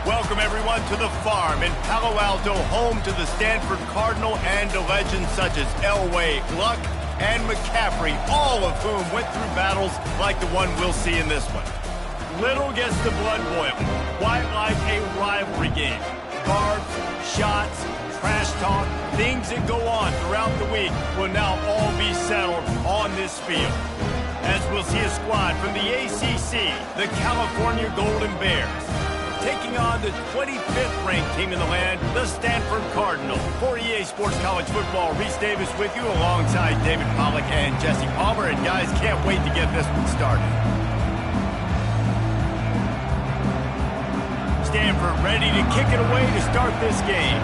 Welcome, everyone, to the Farm in Palo Alto, home to the Stanford Cardinal and to legends such as Elway, Luck, and McCaffrey, all of whom went through battles like the one we'll see in this one. Little gets the blood boiling, quite like a rivalry game. Cards, shots, trash talk, things that go on throughout the week will now all be settled on this field. As we'll see a squad from the ACC, the California Golden Bears, taking on the 25th ranked team in the land, the Stanford Cardinal. For EA Sports College Football, Reese Davis with you alongside David Pollack and Jesse Palmer. And guys, can't wait to get this one started. Stanford ready to kick it away to start this game.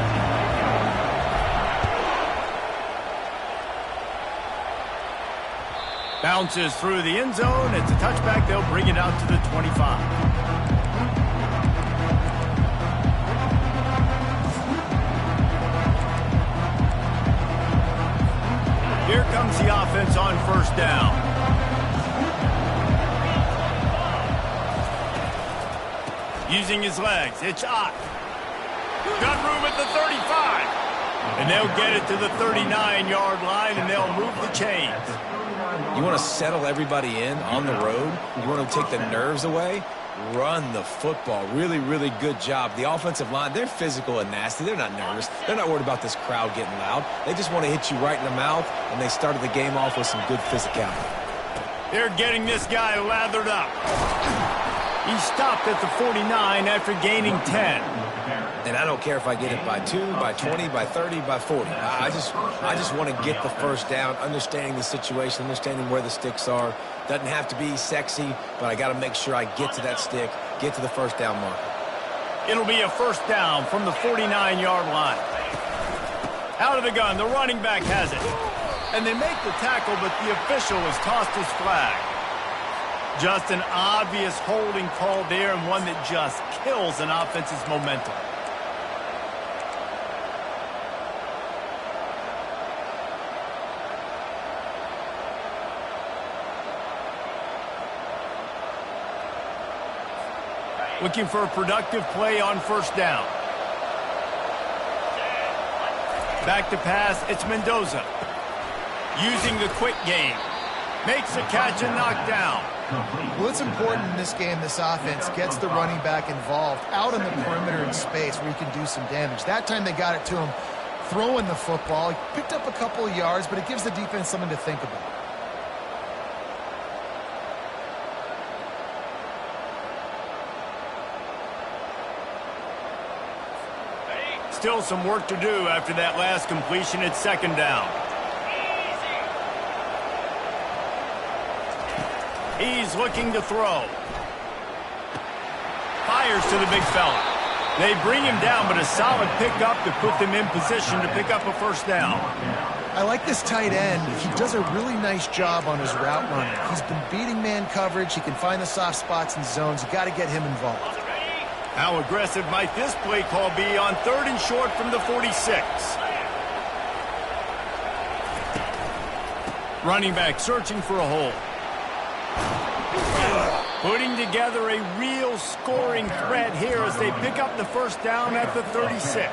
Bounces through the end zone. It's a touchback. They'll bring it out to the 25. Here comes the offense on first down. Using his legs, it's Ott. Got room at the 35. And they'll get it to the 39-yard line, and they'll move the chains. You want to settle everybody in on the road? You want to take the nerves away? Run the football. Really, really good job. The offensive line, they're physical and nasty. They're not nervous. They're not worried about this crowd getting loud. They just want to hit you right in the mouth, and they started the game off with some good physicality. They're getting this guy lathered up. He stopped at the 49 after gaining 10. And I don't care if I get it by 2, by 20, by 30, by 40. I just want to get the first down, understanding the situation, understanding where the sticks are. Doesn't have to be sexy, but I got to make sure I get to that stick, get to the first down marker. It'll be a first down from the 49-yard line. Out of the gun, the running back has it. And they make the tackle, but the official has tossed his flag. Just an obvious holding call there, and one that just kills an offense's momentum. Looking for a productive play on first down. Back to pass, it's Mendoza. Using the quick game. Makes a catch and knocked down. Well, it's important in this game, this offense gets the running back involved out on the perimeter in space where he can do some damage. That time they got it to him throwing the football. He picked up a couple of yards, but it gives the defense something to think about. Still some work to do after that last completion at second down. He's looking to throw. Fires to the big fella. They bring him down, but a solid pickup to put them in position to pick up a first down. I like this tight end. He does a really nice job on his route running. He's been beating man coverage. He can find the soft spots and zones. You got to get him involved. How aggressive might this play call be on third and short from the 46? Running back searching for a hole. Putting together a real scoring threat here as they pick up the first down at the 36.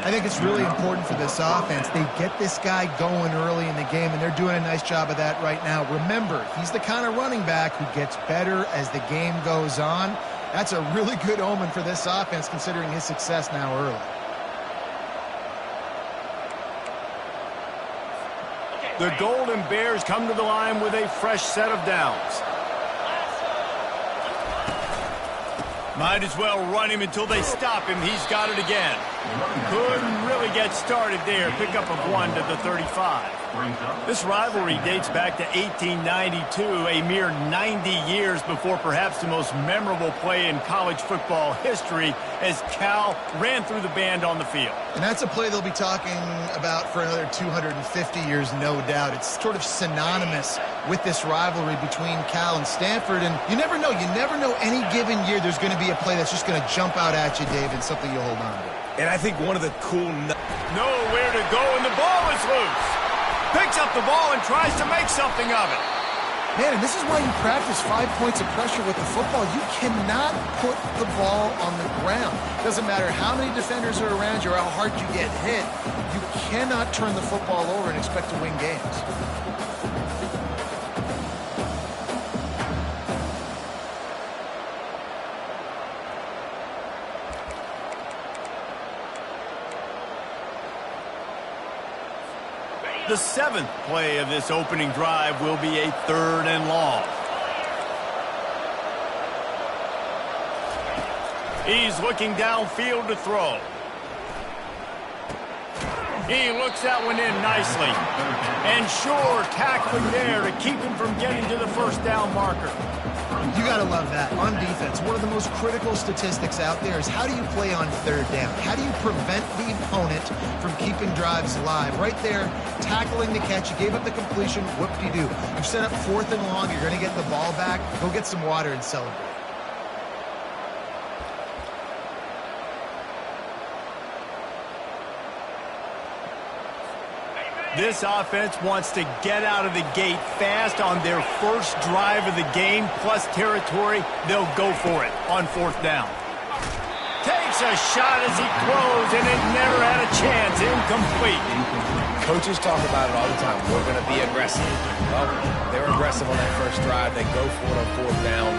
I think it's really important for this offense. They get this guy going early in the game, and they're doing a nice job of that right now. Remember, he's the kind of running back who gets better as the game goes on. That's a really good omen for this offense, considering his success now early. The Golden Bears come to the line with a fresh set of downs. Might as well run him until they stop him. He's got it again. Couldn't really get started there. Pickup of 1 to the 35. This rivalry dates back to 1892, a mere 90 years before perhaps the most memorable play in college football history as Cal ran through the band on the field. And that's a play they'll be talking about for another 250 years, no doubt. It's sort of synonymous with this rivalry between Cal and Stanford. And you never know. You never know any given year there's going to be a play that's just going to jump out at you, Dave, and something you'll hold on to. And I think one of the cool... Nowhere to go, and the ball is loose. Picks up the ball and tries to make something of it. Man, and this is why you practice 5 points of pressure with the football. You cannot put the ball on the ground. Doesn't matter how many defenders are around you or how hard you get hit. You cannot turn the football over and expect to win games. The 7th play of this opening drive will be a 3rd and long. He's looking downfield to throw. He looks that one in nicely. And sure, tackling there to keep him from getting to the first down marker. You got to love that. On defense, one of the most critical statistics out there is how do you play on 3rd down? How do you prevent the opponent from keeping drives alive? Right there, tackling the catch. You gave up the completion. Whoop-de-doo. You've set up 4th and long. You're going to get the ball back. Go get some water and celebrate. This offense wants to get out of the gate fast on their first drive of the game, plus territory. They'll go for it on 4th down. Takes a shot as he throws, and it never had a chance. Incomplete. Coaches talk about it all the time. We're going to be aggressive. Well, they're aggressive on that first drive. They go for it on 4th down.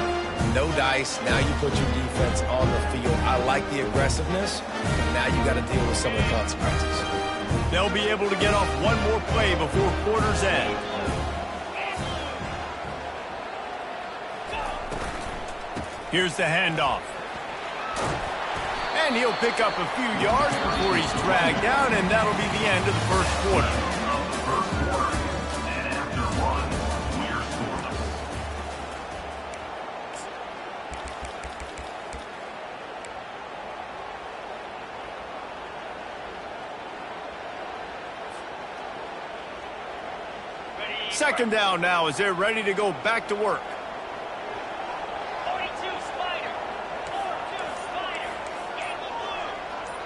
No dice. Now you put your defense on the field. I like the aggressiveness. Now you got to deal with some of the consequences. They'll be able to get off one more play before quarter's end. Here's the handoff. And he'll pick up a few yards before he's dragged down, and that'll be the end of the first quarter. And after 1, we're scoreless. Second down now as they're ready to go back to work. 42 Spider. 4-2 Spider.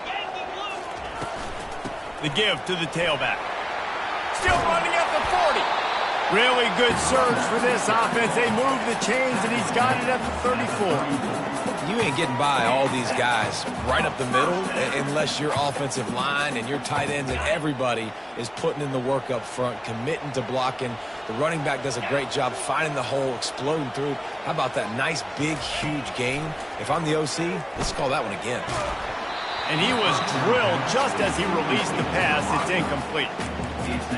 Yankee blue. The give to the tailback. Still running at the 40. Really good surge for this offense. They move the chains, and he's got it at the 34. You ain't getting by all these guys right up the middle unless your offensive line and your tight ends and everybody is putting in the work up front, committing to blocking. The running back does a great job finding the hole, exploding through. How about that nice, big, huge gain? If I'm the OC, let's call that one again. And he was drilled just as he released the pass. It's incomplete.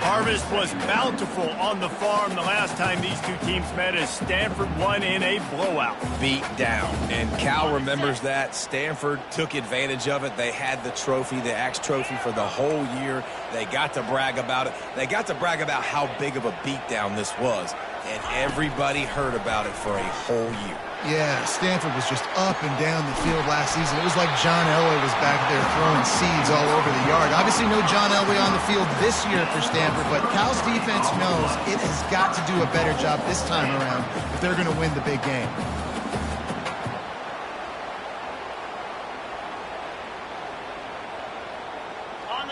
Harvest was bountiful on the farm the last time these two teams met as Stanford won in a blowout. Beat down. And Cal remembers that. Stanford took advantage of it. They had the trophy, the Axe Trophy, for the whole year. They got to brag about it. They got to brag about how big of a beatdown this was. And everybody heard about it for a whole year. Yeah, Stanford was just up and down the field last season. It was like John Elway was back there throwing seeds all over the yard. Obviously no John Elway on the field this year for Stanford, but Cal's defense knows it has got to do a better job this time around if they're going to win the big game.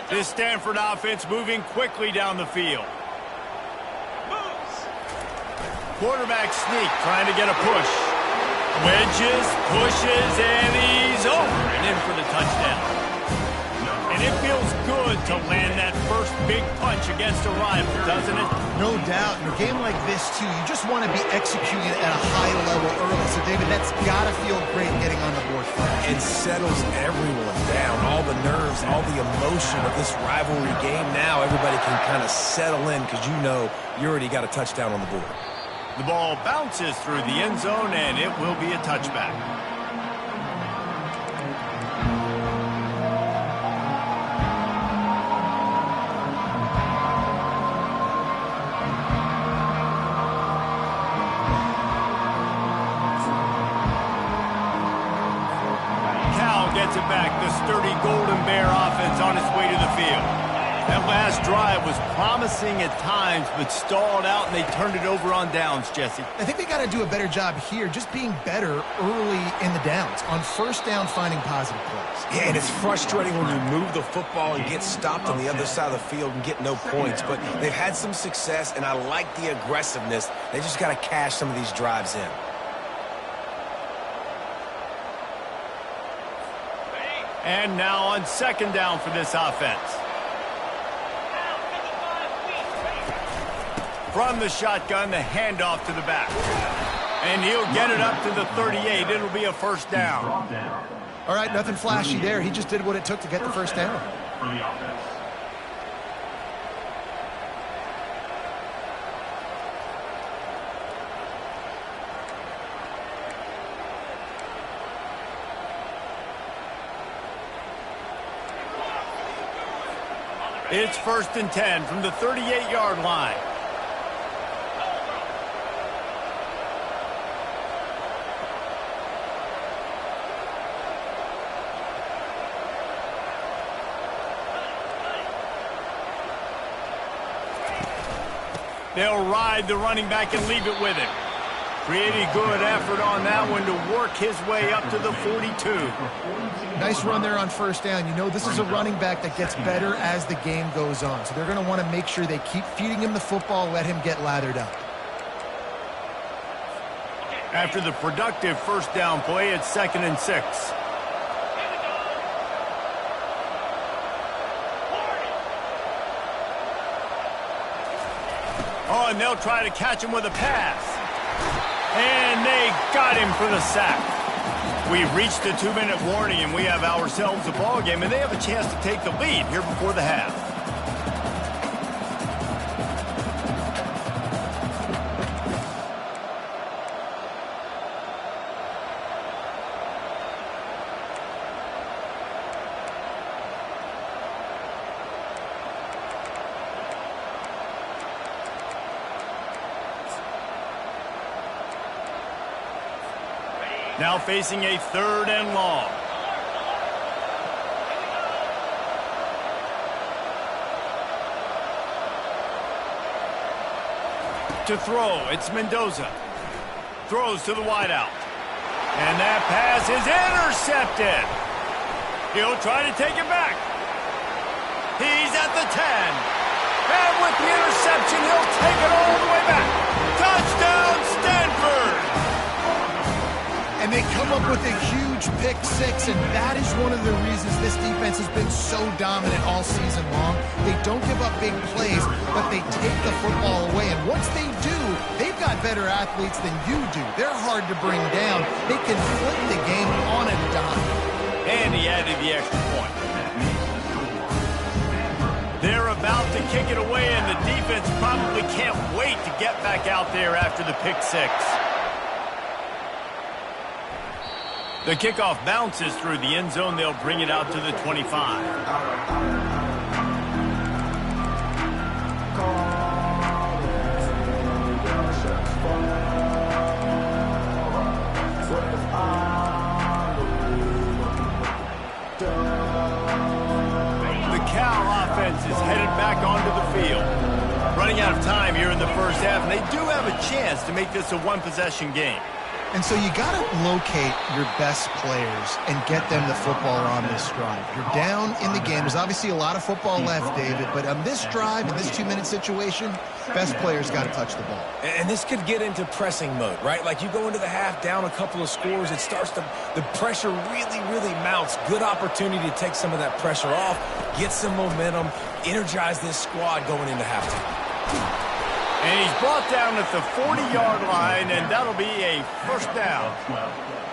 This Stanford offense moving quickly down the field. Quarterback sneak, trying to get a push. Wedges, pushes, and he's over and in for the touchdown. And it feels good to land that first big punch against a rival, doesn't it? No doubt. In a game like this, too, you just want to be executing at a high level early. So, David, that's got to feel great getting on the board first. and settles everyone down. All the nerves, all the emotion of this rivalry game. Now everybody can kind of settle in because you know you already got a touchdown on the board. The ball bounces through the end zone, and it will be a touchback. Cal gets it back. The sturdy Golden Bear offense on its way to the field. That last drive was promising at times, but stalled out, and they turned it over on downs, Jesse. I think they got to do a better job here, just being better early in the downs. On first down, finding positive plays. Yeah, and it's frustrating when you move the football and get stopped on the other side of the field and get no points. But they've had some success, and I like the aggressiveness. They just got to cash some of these drives in. And now on second down for this offense. From the shotgun, the handoff to the back. And he'll get it up to the 38. It'll be a first down. All right, nothing flashy there. He just did what it took to get the first down. For the offense. It's 1st and 10 from the 38-yard line. They'll ride the running back and leave it with him. Pretty good effort on that one to work his way up to the 42. Nice run there on first down. You know this is a running back that gets better as the game goes on. So they're going to want to make sure they keep feeding him the football, let him get lathered up. After the productive first down play, it's 2nd and 6. Oh, and they'll try to catch him with a pass. And they got him for the sack. We've reached the 2-minute warning, and we have ourselves a ball game, and they have a chance to take the lead here before the half. Now facing a 3rd and long. To throw, it's Mendoza. Throws to the wideout. And that pass is intercepted. He'll try to take it back. He's at the 10. And with the interception, he'll take it all the way back. Touchdown, Stanford! And they come up with a huge pick six, and that is one of the reasons this defense has been so dominant all season long. They don't give up big plays, but they take the football away. And once they do, they've got better athletes than you do. They're hard to bring down. They can flip the game on a dime. And he added the extra point. They're about to kick it away, and the defense probably can't wait to get back out there after the pick six. The kickoff bounces through the end zone. They'll bring it out to the 25. The Cal offense is headed back onto the field. Running out of time here in the first half, and they do have a chance to make this a one-possession game. And so you got to locate your best players and get them the football on this drive. You're down in the game. There's obviously a lot of football left, David, but on this drive, in this 2-minute situation, best players got to touch the ball. And this could get into pressing mode, right? Like you go into the half down a couple of scores, it starts to, the pressure really mounts. Good opportunity to take some of that pressure off, get some momentum, energize this squad going into halftime. And he's brought down at the 40-yard line, and that'll be a first down.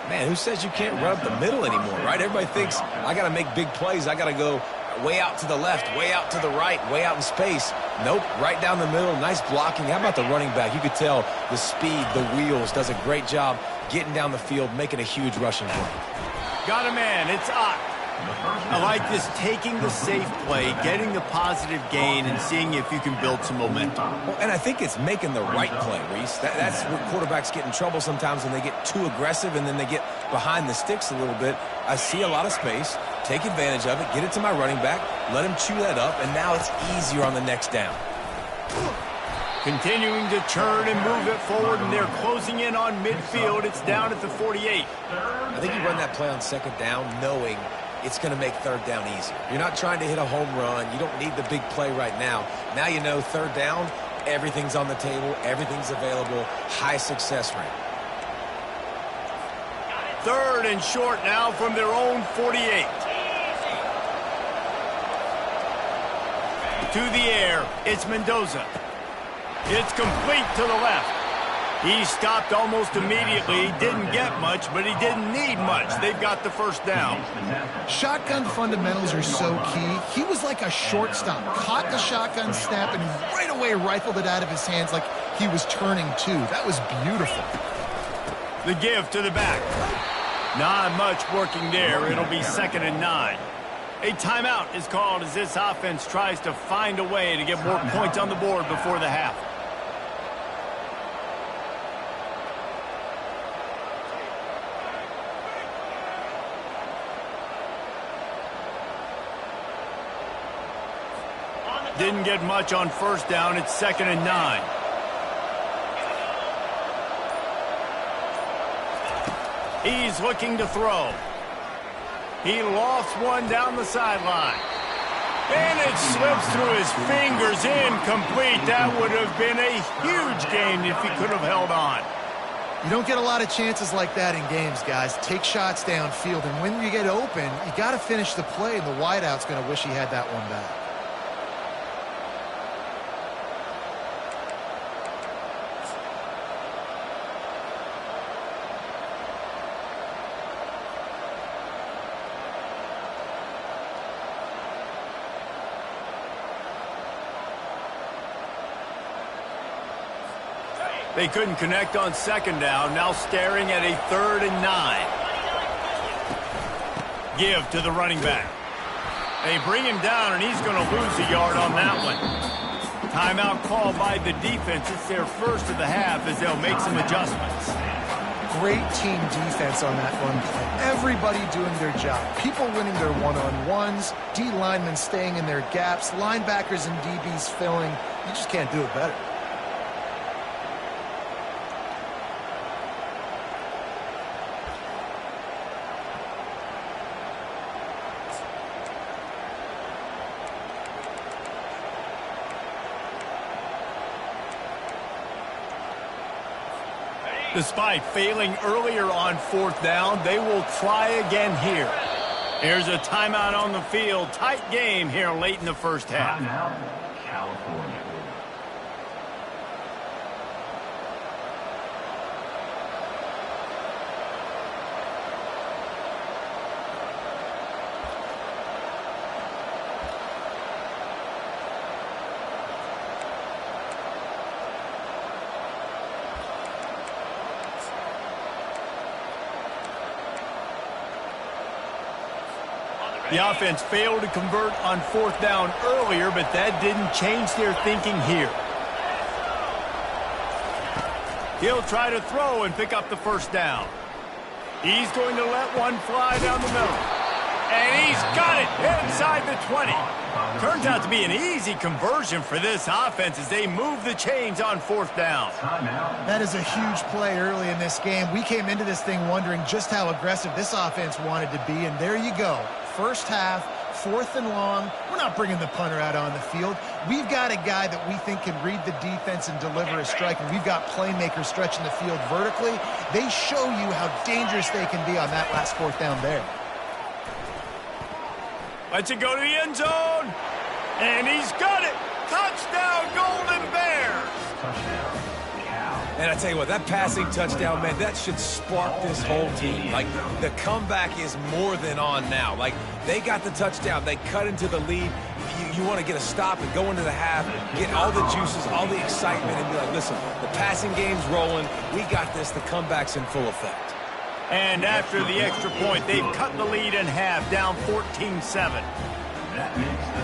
Man, who says you can't run up the middle anymore, right? Everybody thinks, I got to make big plays. I got to go way out to the left, way out to the right, way out in space. Nope, right down the middle, nice blocking. How about the running back? You could tell the speed, the wheels, does a great job getting down the field, making a huge rushing play. Got a man, it's Ott. I like this, taking the safe play, getting the positive gain, and seeing if you can build some momentum. Well, and I think it's making the right play, Reese. That's where quarterbacks get in trouble sometimes when they get too aggressive and then they get behind the sticks a little bit. I see a lot of space, take advantage of it, get it to my running back, let him chew that up, and now it's easier on the next down. Continuing to turn and move it forward, and they're closing in on midfield. It's down at the 48. I think you run that play on second down knowing it's going to make third down easier. You're not trying to hit a home run. You don't need the big play right now. Now you know third down, everything's on the table, everything's available, high success rate. Third and short now from their own 48. To the air, it's Mendoza. It's complete to the left. He stopped almost immediately. Didn't get much, but he didn't need much. They've got the first down. Shotgun fundamentals are so key. He was like a shortstop. Caught the shotgun snap and right away rifled it out of his hands like he was turning too. That was beautiful. The give to the back. Not much working there. It'll be 2nd and 9. A timeout is called as this offense tries to find a way to get more points on the board before the half. Didn't get much on first down. It's 2nd and 9. He's looking to throw. He lofts one down the sideline. And it slips through his fingers, incomplete. That would have been a huge gain if he could have held on. You don't get a lot of chances like that in games, guys. Take shots downfield, and when you get open, you got to finish the play, and the wideout's going to wish he had that one back. They couldn't connect on second down. Now staring at a 3rd and 9. Give to the running back. They bring him down, and he's going to lose a yard on that one. Timeout called by the defense. It's their first of the half as they'll make some adjustments. Great team defense on that run play. Everybody doing their job. People winning their one-on-ones, D linemen staying in their gaps, linebackers and DBs filling. You just can't do it better. Despite failing earlier on 4th down, they will try again here. There's a timeout on the field. Tight game here late in the first half. Timeout, California. The offense failed to convert on 4th down earlier, but that didn't change their thinking here. He'll try to throw and pick up the first down. He's going to let one fly down the middle. And he's got it inside the 20. Turns out to be an easy conversion for this offense as they move the chains on 4th down. That is a huge play early in this game. We came into this thing wondering just how aggressive this offense wanted to be, and there you go. First half, 4th and long. We're not bringing the punter out on the field. We've got a guy that we think can read the defense and deliver a strike, and we've got playmakers stretching the field vertically. They show you how dangerous they can be on that last 4th down there. Lets it go to the end zone. And he's got it. Touchdown, Golden Bears. And I tell you what, that passing touchdown, man, that should spark this whole team. Like, the comeback is more than on now. Like, they got the touchdown. They cut into the lead. You want to get a stop and go into the half, get all the juices, all the excitement, and be like, listen, the passing game's rolling. We got this. The comeback's in full effect. And after the extra point, they've cut the lead in half, down 14-7.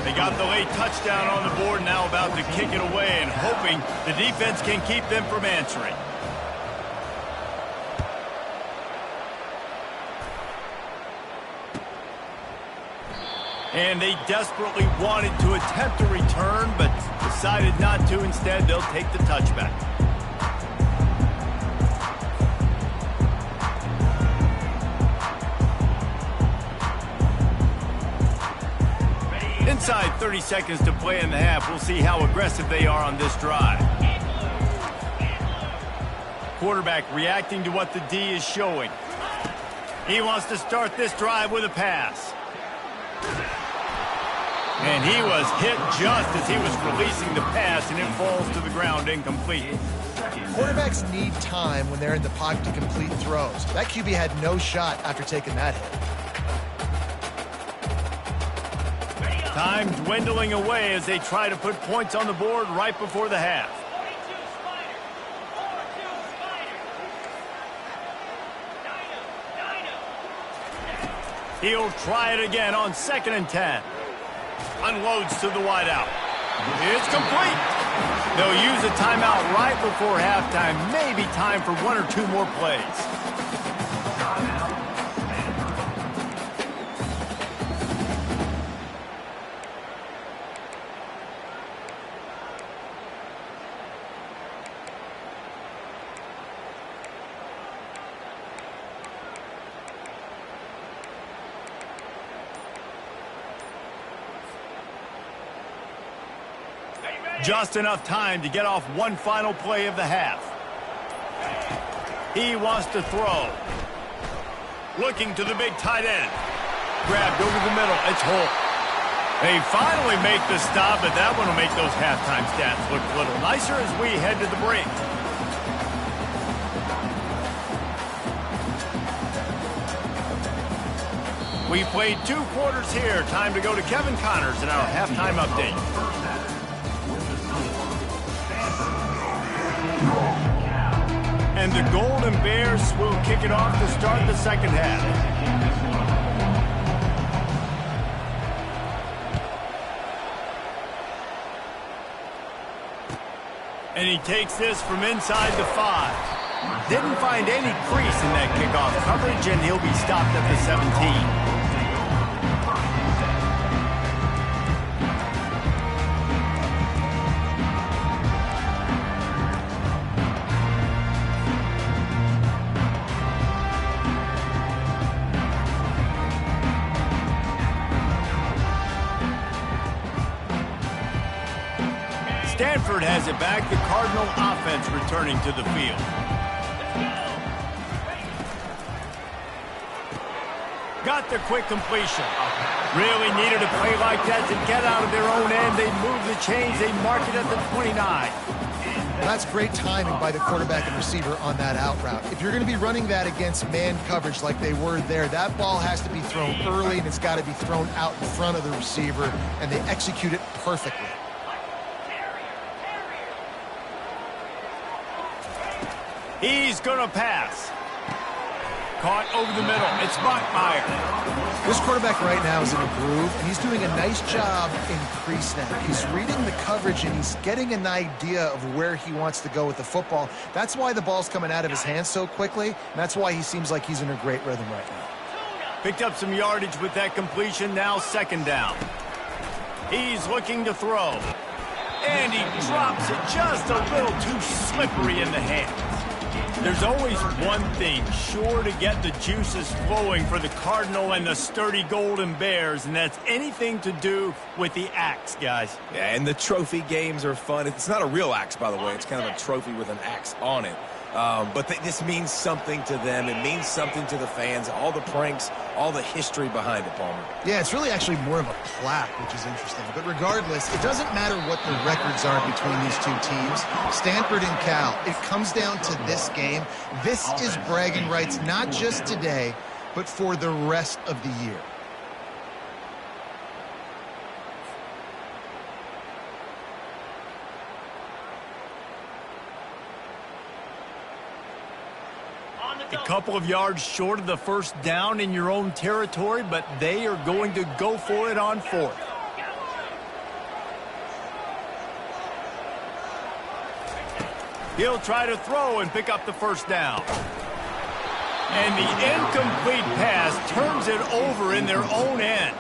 They got the late touchdown on the board, now about to kick it away and hoping the defense can keep them from answering. And they desperately wanted to attempt a return, but decided not to. Instead, they'll take the touchback. Inside 30 seconds to play in the half. We'll see how aggressive they are on this drive. Quarterback reacting to what the D is showing. He wants to start this drive with a pass. And he was hit just as he was releasing the pass, and it falls to the ground incomplete. Quarterbacks need time when they're in the pocket to complete throws. That QB had no shot after taking that hit. Time dwindling away as they try to put points on the board right before the half. 42 Spider. 4-2 Spider. He'll try it again on 2nd and 10. Unloads to the wideout. It's complete. They'll use a timeout right before halftime. Maybe time for 1 or 2 more plays. Just enough time to get off one final play of the half. He wants to throw. Looking to the big tight end. Grabbed over the middle. It's Holt. They finally make the stop, but that one will make those halftime stats look a little nicer as we head to the break. We played 2 quarters here. Time to go to Kevin Connors in our halftime update. And the Golden Bears will kick it off to start the second half. And he takes this from inside the 5. Didn't find any crease in that kickoff coverage, and he'll be stopped at the 17. Stanford has it back. The Cardinal offense returning to the field. Got the quick completion. Really needed a play like that to get out of their own end. They move the chains. They mark it at the 29. That's great timing by the quarterback and receiver on that out route. If you're going to be running that against man coverage like they were there, that ball has to be thrown early, and it's got to be thrown out in front of the receiver, and they execute it perfectly. He's going to pass. Caught over the middle. It's Bachmeier. This quarterback right now is in a groove, and he's doing a nice job in pre-snap. He's reading the coverage, and he's getting an idea of where he wants to go with the football. That's why the ball's coming out of his hands so quickly, and that's why he seems like he's in a great rhythm right now. Picked up some yardage with that completion. Now 2nd down. He's looking to throw. And he drops it just a little too slippery in the hands. There's always one thing sure to get the juices flowing for the Cardinal and the sturdy Golden Bears, and that's anything to do with the axe, guys. Yeah, and the trophy games are fun. It's not a real axe, by the way. It's kind of a trophy with an axe on it. But this means something to them. It means something to the fans. All the pranks, all the history behind it, Palmer. Yeah, it's really actually more of a plaque, which is interesting. But regardless, it doesn't matter what the records are between these two teams. Stanford and Cal, it comes down to this game. This is bragging rights, not just today, but for the rest of the year. A couple of yards short of the first down in your own territory, but they are going to go for it on fourth. He'll try to throw and pick up the first down. And the incomplete pass turns it over in their own end.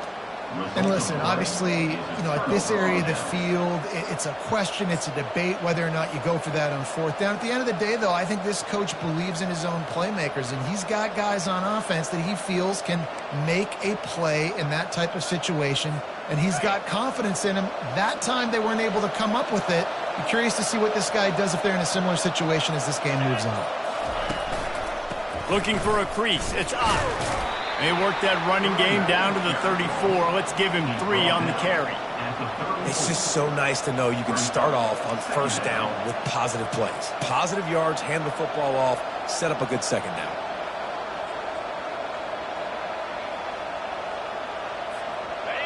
And listen, obviously, at this area of the field, it's a question, it's a debate whether or not you go for that on fourth down. At the end of the day, though, I think this coach believes in his own playmakers, and he's got guys on offense that he feels can make a play in that type of situation, and he's got confidence in him. That time they weren't able to come up with it. I'm curious to see what this guy does if they're in a similar situation as this game moves on. Looking for a crease. It's up. They work that running game down to the 34. Let's give him 3 on the carry. It's just so nice to know you can start off on first down with positive plays. Positive yards, hand the football off, set up a good second down.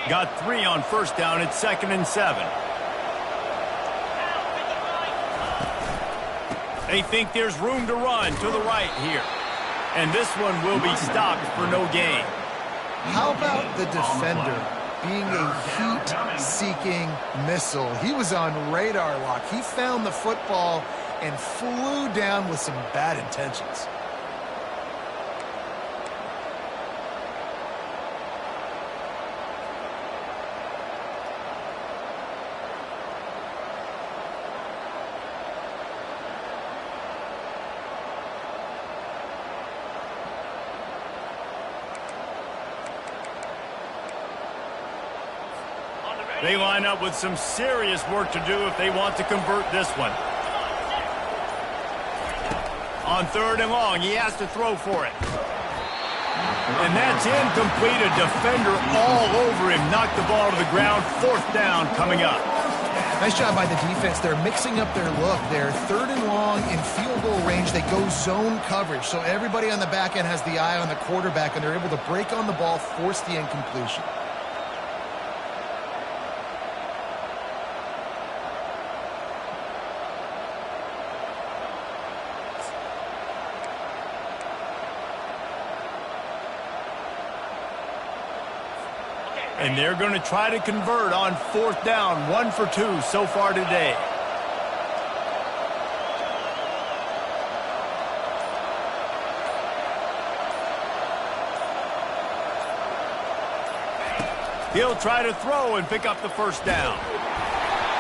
Got 3 on first down. It's 2nd and 7. They think there's room to run to the right here. And this one will be stopped for no gain. How about the defender being a heat-seeking missile? He was on radar lock. He found the football and flew down with some bad intentions. They line up with some serious work to do if they want to convert this one. On 3rd and long, he has to throw for it. And that's incomplete. A defender all over him. Knocked the ball to the ground. 4th down coming up. Nice job by the defense. They're mixing up their look. They're 3rd and long in field goal range. They go zone coverage. So everybody on the back end has the eye on the quarterback, and they're able to break on the ball, force the incompletion. And they're going to try to convert on 4th down. 1 for 2 so far today. He'll try to throw and pick up the first down.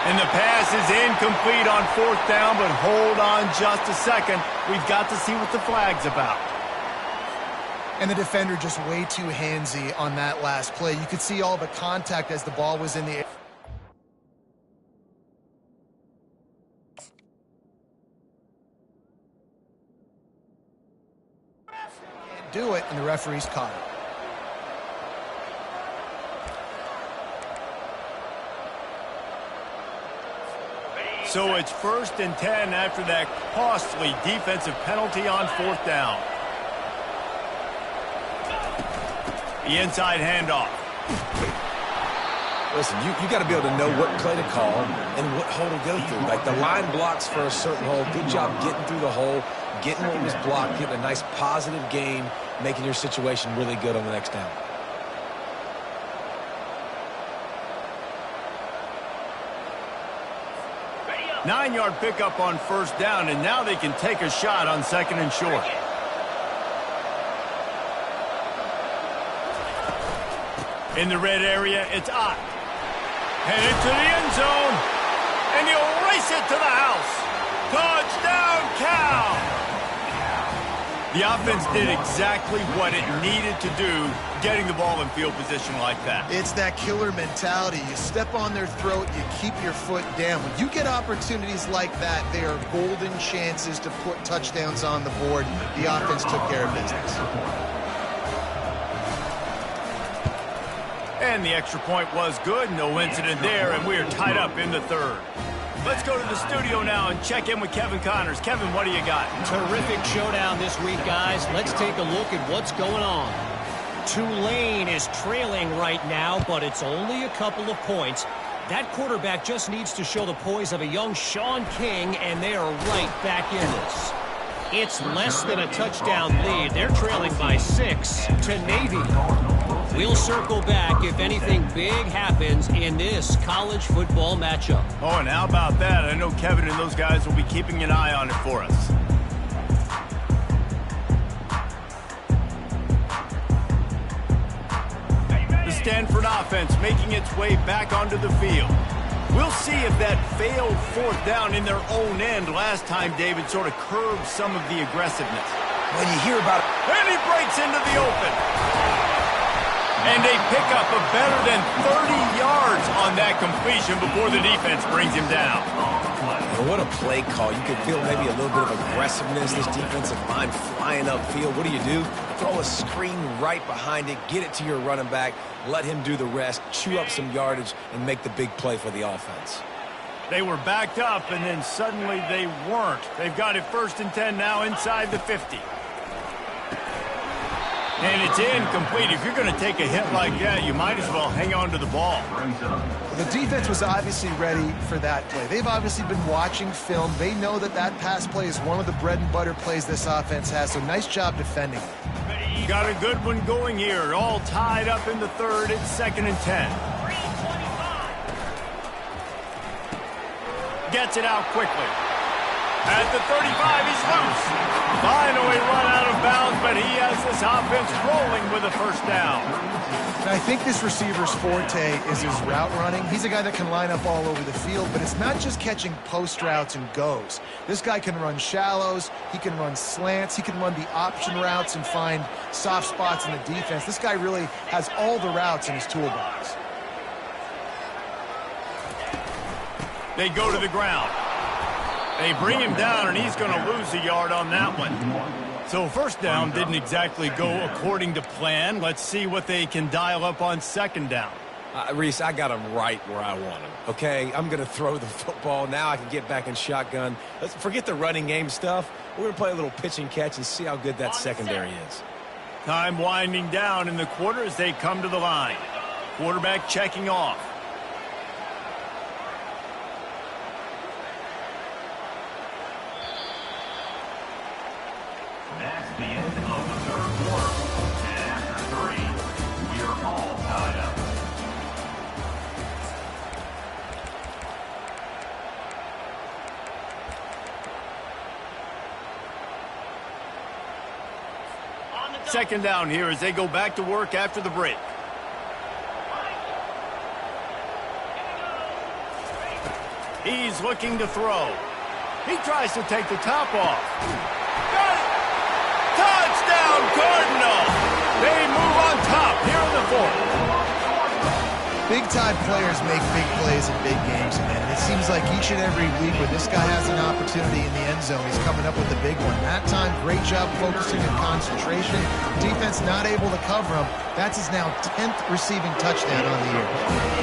And the pass is incomplete on 4th down, but hold on just a second. We've got to see what the flag's about. And the defender just way too handsy on that last play. You could see all the contact as the ball was in the air. Can't do it, and the referee's caught it. So it's 1st and 10 after that costly defensive penalty on 4th down. The inside handoff. Listen, you got to be able to know what play to call and what hole to go through. Like the line blocks for a certain hole. Good job getting through the hole, getting what was blocked, getting a nice positive gain, making your situation really good on the next down. Nine-yard pickup on 1st down, and now they can take a shot on 2nd and short. In the red area, it's Ott. Headed to the end zone. And he'll race it to the house. Touchdown, Cal! The offense did exactly what it needed to do, getting the ball in field position like that. It's that killer mentality. You step on their throat, you keep your foot down. When you get opportunities like that, they are golden chances to put touchdowns on the board. The offense took care of business. And the extra point was good. No incident there, and we are tied up in the third. Let's go to the studio now and check in with Kevin Connors. Kevin, what do you got? Terrific showdown this week, guys. Let's take a look at what's going on. Tulane is trailing right now, but it's only a couple of points. That quarterback just needs to show the poise of a young Sean King, and they are right back in this. It's less than a touchdown lead. They're trailing by 6 to Navy. We'll circle back if anything big happens in this college football matchup. Oh, and how about that? I know Kevin and those guys will be keeping an eye on it for us. The Stanford offense making its way back onto the field. We'll see if that failed fourth down in their own end last time David sort of curbed some of the aggressiveness. When you hear about it. And he breaks into the open. And they pick up a better than 30 yards on that completion before the defense brings him down. And what a play call. You can feel maybe a little bit of aggressiveness, this defensive line flying upfield. What do? Throw a screen right behind it, get it to your running back, let him do the rest, chew up some yardage, and make the big play for the offense. They were backed up, and then suddenly they weren't. They've got it 1st and 10 now inside the 50. And it's incomplete. If you're going to take a hit like that, you might as well hang on to the ball. The defense was obviously ready for that play. They've obviously been watching film. They know that that pass play is one of the bread and butter plays this offense has, so nice job defending. Got a good one going here. All tied up in the third. It's 2nd and 10. Gets it out quickly. At the 35, he's loose. Finally run out of bounds, but he has this offense rolling with a first down. I think this receiver's forte is his route running. He's a guy that can line up all over the field, but it's not just catching post routes and goes. This guy can run shallows, he can run slants, he can run the option routes and find soft spots in the defense. This guy really has all the routes in his toolbox. They go to the ground. They bring him down, and he's going to lose a yard on that one. So first down didn't exactly go according to plan. Let's see what they can dial up on 2nd down. Reese, I got him right where I want him, okay? I'm going to throw the football. Now I can get back in shotgun. Let's forget the running game stuff. We're going to play a little pitch and catch and see how good that secondary is. Time winding down in the quarter as they come to the line. Quarterback checking off. That's the end of the 3rd quarter. And after 3, we are all tied up. Second down here as they go back to work after the break. He's looking to throw. He tries to take the top off. Got it! Touchdown, Cardinal! They move on top here in the 4th. Big-time players make big plays in big games, man. And it seems like each and every week when this guy has an opportunity in the end zone, he's coming up with a big one. That time, great job focusing and concentration. Defense not able to cover him. That's his now 10th receiving touchdown on the year.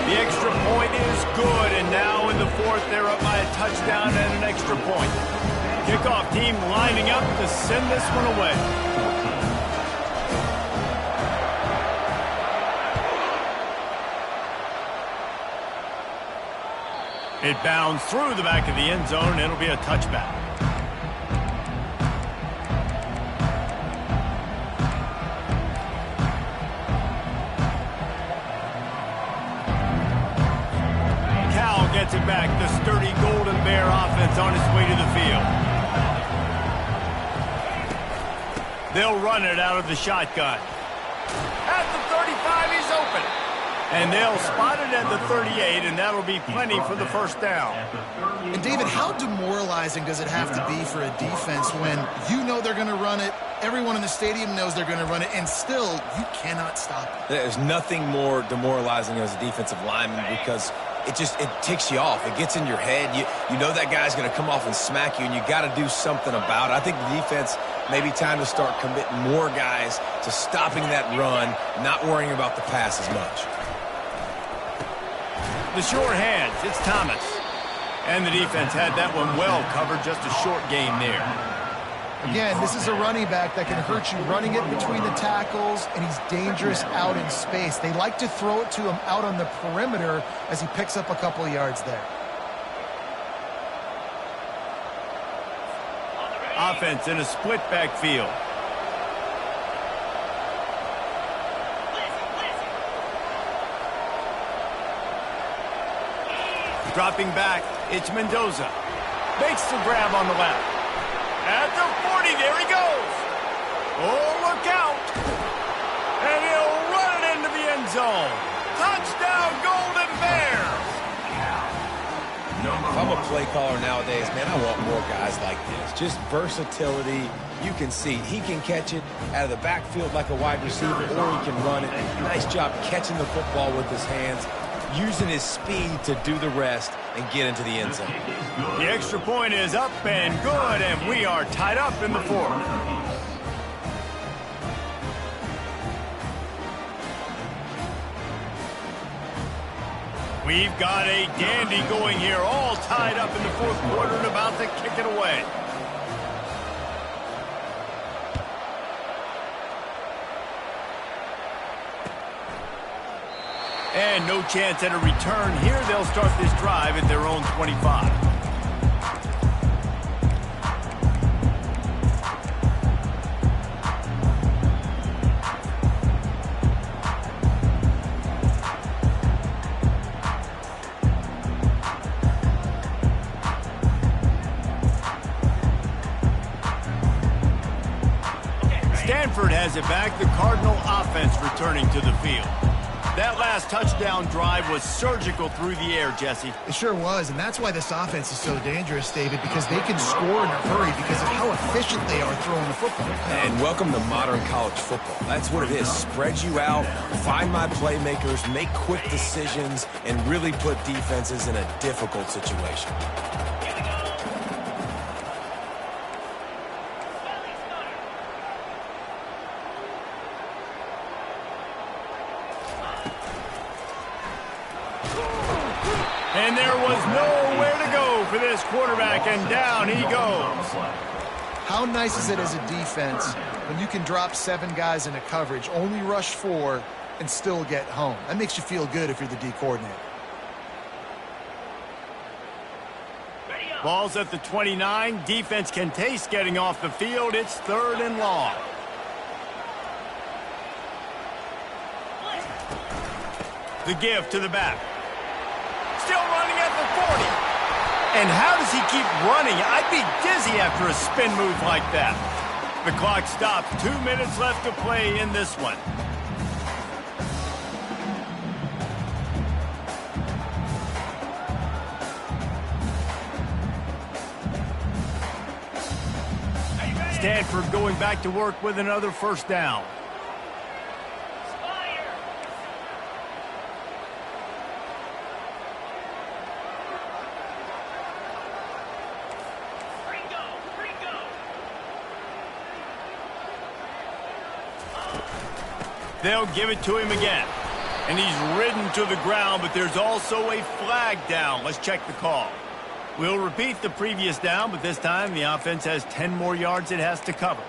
The extra point is good, and now in the 4th, they're up by a touchdown and an extra point. Kickoff team lining up to send this one away. It bounds through the back of the end zone. It'll be a touchback. Cal gets it back. The sturdy Golden Bear offense on its way to the field. They'll run it out of the shotgun. At the 35, he's open. And they'll spot it at the 38, and that'll be plenty for the first down. And David, how demoralizing does it have to be for a defense when you know they're going to run it, everyone in the stadium knows they're going to run it, and still you cannot stop it? There's nothing more demoralizing as a defensive lineman because it ticks you off. It gets in your head. You know that guy's going to come off and smack you, and you got to do something about it. I think the defense maybe time to start committing more guys to stopping that run, not worrying about the pass as much. The short hands, it's Thomas. And the defense had that one well covered, just a short gain there. Again, this is a running back that can hurt you running it between the tackles, and he's dangerous out in space. They like to throw it to him out on the perimeter as he picks up a couple of yards there. Offense in a split backfield. Dropping back, it's Mendoza. Makes the grab on the left. At the 40, there he goes. Oh, look out. And he'll run it into the end zone. Touchdown, Golden Bears. If I'm a play caller nowadays, man, I want more guys like this. Just versatility. You can see he can catch it out of the backfield like a wide receiver, or he can run it. Nice job catching the football with his hands, using his speed to do the rest and get into the end zone. The extra point is up and good, and we are tied up in the fourth. We've got a dandy going here, all tied up in the fourth quarter and about to kick it away. And no chance at a return here. They'll start this drive at their own 25. Stanford has it back. The Cardinal offense returning to the field. That last touchdown drive was surgical through the air, Jesse. It sure was, and that's why this offense is so dangerous, David, because they can score in a hurry because of how efficient they are throwing the football. And welcome to modern college football. That's what it is. Spread you out, find my playmakers, make quick decisions, and really put defenses in a difficult situation. And there was nowhere to go for this quarterback, and down he goes. How nice is it as a defense when you can drop 7 guys into coverage, only rush 4, and still get home? That makes you feel good if you're the D coordinator. Ball's at the 29. Defense can taste getting off the field. It's 3rd and long. The give to the back. Still running at the 40. And how does he keep running? I'd be dizzy after a spin move like that. The clock stops. 2 minutes left to play in this one. Stanford going back to work with another first down. They'll give it to him again. And he's ridden to the ground, but there's also a flag down. Let's check the call. We'll repeat the previous down, but this time the offense has 10 more yards it has to cover.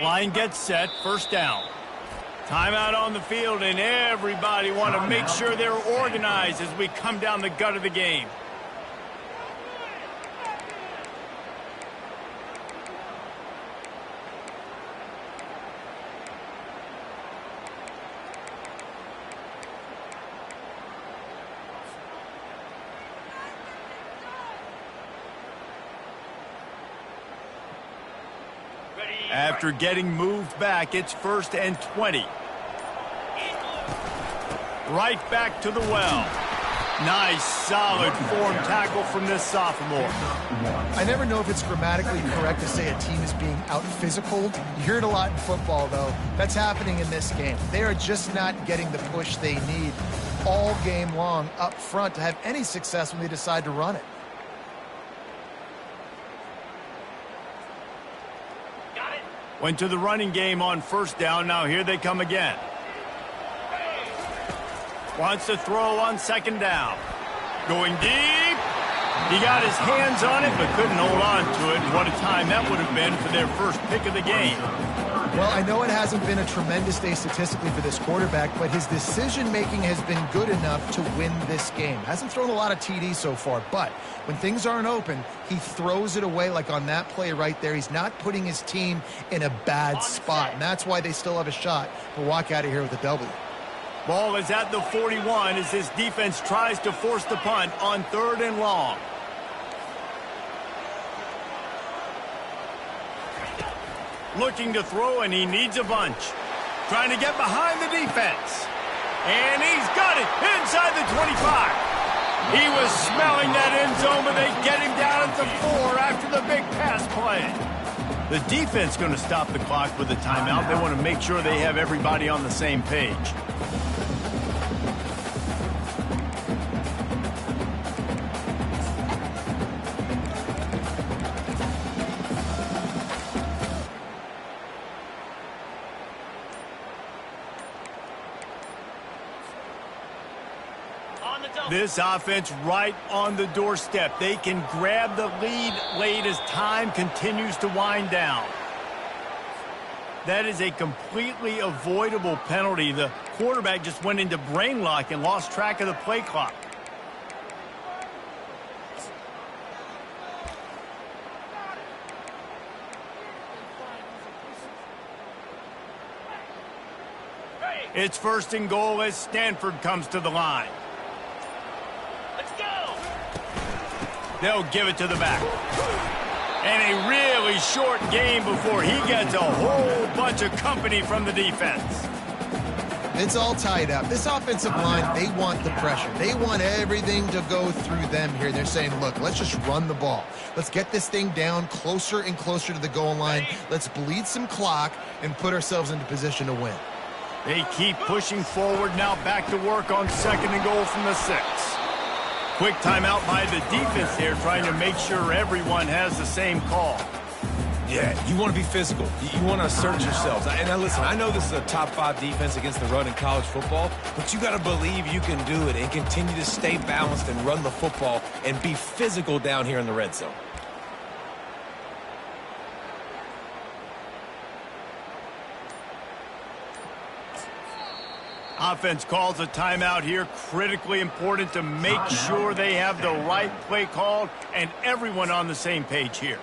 Line gets set, first down. Timeout on the field, and everybody want to make sure they're organized as we come down the gut of the game. After getting moved back, it's 1st and 20. Right back to the well. Nice, solid form tackle from this sophomore. I never know if it's grammatically correct to say a team is being out-physical. You hear it a lot in football, though. That's happening in this game. They are just not getting the push they need all game long up front to have any success when they decide to run it. Went to the running game on 1st down. Now here they come again. Wants to throw on 2nd down. Going deep. He got his hands on it, but couldn't hold on to it. What a time that would have been for their first pick of the game. Well, I know it hasn't been a tremendous day statistically for this quarterback, but his decision-making has been good enough to win this game. Hasn't thrown a lot of TDs so far, but when things aren't open, he throws it away like on that play right there. He's not putting his team in a bad spot, and that's why they still have a shot to walk out of here with a W. Ball is at the 41 as his defense tries to force the punt on 3rd and long. Looking to throw, and he needs a bunch. Trying to get behind the defense. And he's got it inside the 25. He was smelling that end zone, but they get him down at the 4 after the big pass play. The defense going to stop the clock with a timeout. They want to make sure they have everybody on the same page. This offense right on the doorstep. They can grab the lead late as time continues to wind down. That is a completely avoidable penalty. The quarterback just went into brain lock and lost track of the play clock. It's 1st and goal as Stanford comes to the line. They'll give it to the back. And a really short game before he gets a whole bunch of company from the defense. It's all tied up. This offensive line, they want the pressure. They want everything to go through them here. They're saying, look, let's just run the ball. Let's get this thing down closer and closer to the goal line. Let's bleed some clock and put ourselves into position to win. They keep pushing forward now, back to work on 2nd and goal from the 6. Quick timeout by the defense there, trying to make sure everyone has the same call. Yeah, you want to be physical. You want to assert yourselves. And now listen, I know this is a top 5 defense against the run in college football, but you got to believe you can do it and continue to stay balanced and run the football and be physical down here in the red zone. Offense calls a timeout here. Critically important to make sure they have the right play called and everyone on the same page here.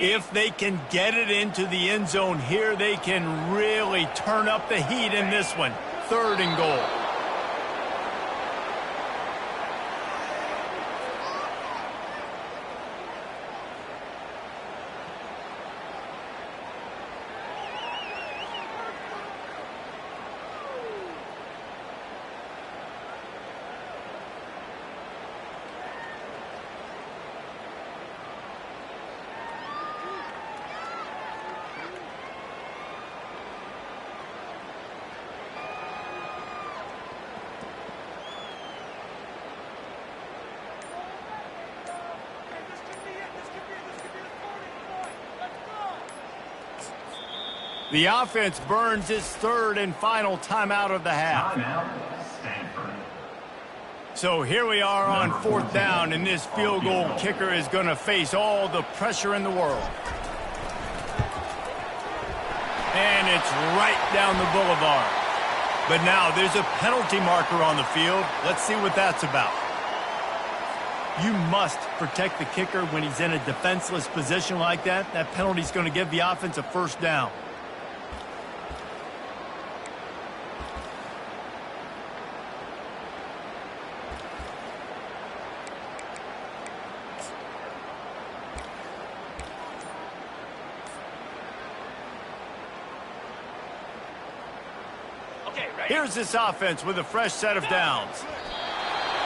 If they can get it into the end zone here, they can really turn up the heat in this one. 3rd and goal. The offense burns its 3rd and final timeout of the half. So here we are on 4th down, and this field goal kicker is going to face all the pressure in the world. And it's right down the boulevard. But now there's a penalty marker on the field. Let's see what that's about. You must protect the kicker when he's in a defenseless position like that. That penalty's going to give the offense a first down. Here's this offense with a fresh set of downs.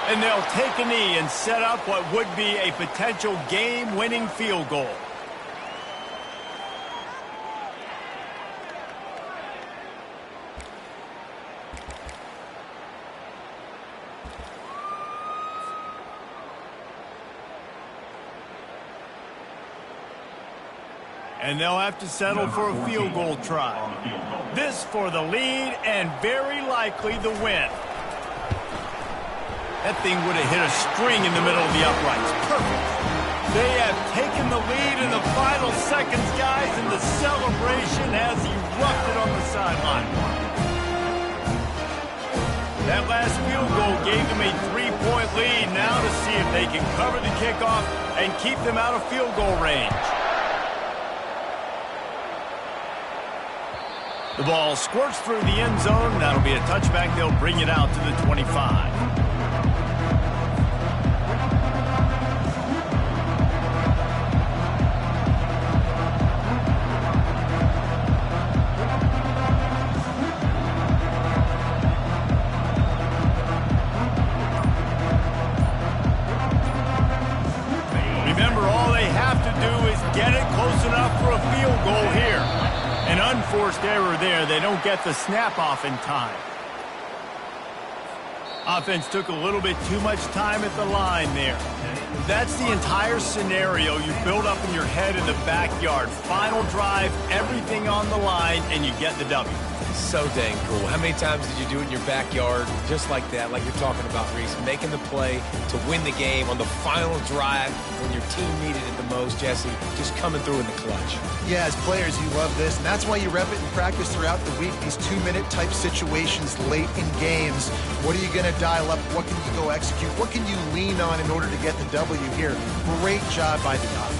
And they'll take a knee and set up what would be a potential game-winning field goal. And they'll have to settle for a field goal try. This for the lead and very likely the win. That thing would have hit a string in the middle of the uprights. Perfect. They have taken the lead in the final seconds, guys, and the celebration has erupted on the sideline. That last field goal gave them a 3-point lead. Now to see if they can cover the kickoff and keep them out of field goal range. The ball squirts through the end zone. That'll be a touchback. They'll bring it out to the 25. Remember, all they have to do is get it close enough for a field goal here. An unforced error there. They don't get the snap off in time. Offense took a little bit too much time at the line there. That's the entire scenario you build up in your head in the backyard. Final drive, everything on the line, and you get the W. So dang cool. How many times did you do it in your backyard just like that, like you're talking about, Reese? Making the play to win the game on the final drive when your team needed it the most, Jesse. Just coming through in the clutch. Yeah, as players, you love this, and that's why you rep it in practice throughout the week, these 2-minute type situations late in games. What are you going to dial up? What can you go execute? What can you lean on in order to get the W here? Great job by the offense.